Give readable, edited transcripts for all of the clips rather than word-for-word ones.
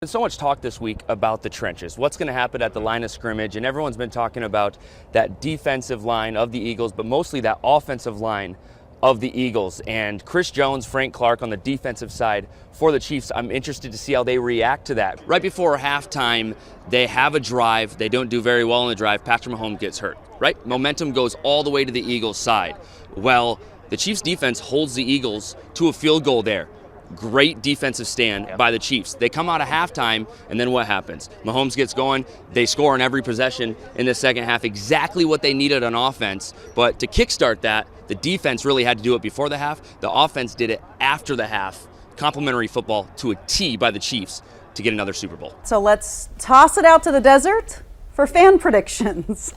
There's so much talk this week about the trenches. What's going to happen at the line of scrimmage? And everyone's been talking about that defensive line of the Eagles, but mostly that offensive line of the Eagles. And Chris Jones, Frank Clark on the defensive side for the Chiefs. I'm interested to see how they react to that. Right before halftime, they have a drive. They don't do very well in the drive. Patrick Mahomes gets hurt, right? Momentum goes all the way to the Eagles' side. Well, the Chiefs' defense holds the Eagles to a field goal there. Great defensive stand by the Chiefs. They come out of halftime, and then what happens? Mahomes gets going. They score on every possession in the second half, exactly what they needed on offense. But to kickstart that, the defense really had to do it before the half. The offense did it after the half. Complimentary football to a T by the Chiefs to get another Super Bowl. So let's toss it out to the desert for fan predictions.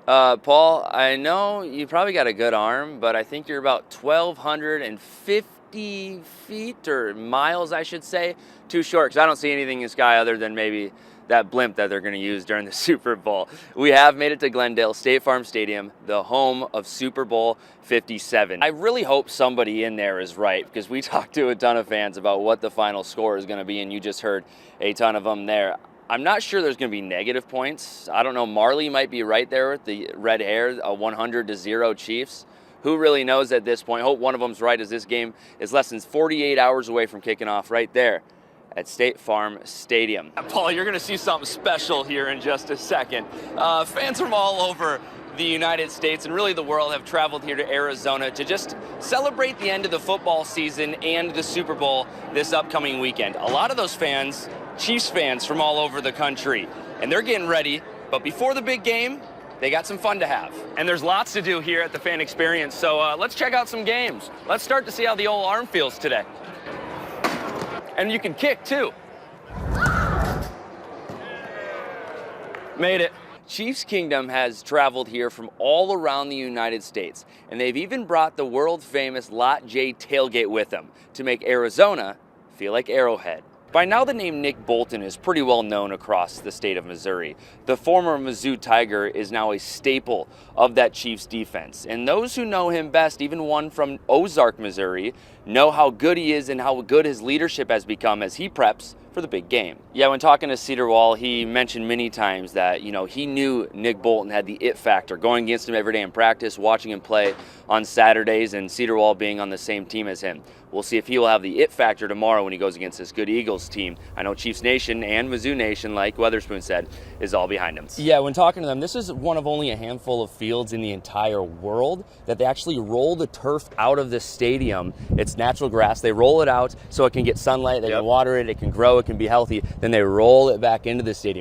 Paul, I know you probably got a good arm, but I think you're about 1,250 feet or miles, I should say, too short, because I don't see anything in the sky other than maybe that blimp that they're going to use during the Super Bowl. We have made it to Glendale State Farm Stadium, the home of Super Bowl 57. I really hope somebody in there is right, because we talked to a ton of fans about what the final score is going to be, and you just heard a ton of them there. I'm not sure there's going to be negative points. I don't know. Marley might be right there with the red hair, a 100-0 Chiefs. Who really knows at this point? Hope one of them's right, as this game is less than 48 hours away from kicking off right there at State Farm Stadium. Paul, you're going to see something special here in just a second. Fans from all over the United States and really the world have traveled here to Arizona to just celebrate the end of the football season and the Super Bowl this upcoming weekend. A lot of those fans, Chiefs fans from all over the country, and they're getting ready, but before the big game, they got some fun to have. And there's lots to do here at the Fan Experience, so let's check out some games. Let's start to see how the old arm feels today. And you can kick too. Made it. Chiefs Kingdom has traveled here from all around the United States, and they've even brought the world-famous Lot J tailgate with them to make Arizona feel like Arrowhead. By now, the name Nick Bolton is pretty well known across the state of Missouri. The former Mizzou Tiger is now a staple of that Chiefs defense. And those who know him best, even one from Ozark, Missouri, know how good he is and how good his leadership has become as he preps for the big game. Yeah, when talking to Cedar Wall, he mentioned many times that, he knew Nick Bolton had the it factor, going against him every day in practice, watching him play on Saturdays, and Cedar Wall being on the same team as him. We'll see if he will have the it factor tomorrow when he goes against this good Eagles team. I know Chiefs Nation and Mizzou Nation, like Weatherspoon said, is all behind him. Yeah, when talking to them, this is one of only a handful of fields in the entire world that they actually roll the turf out of the stadium. It's natural grass. They roll it out so it can get sunlight, they can water it, it can grow, it can be healthy. Then they roll it back into the stadium.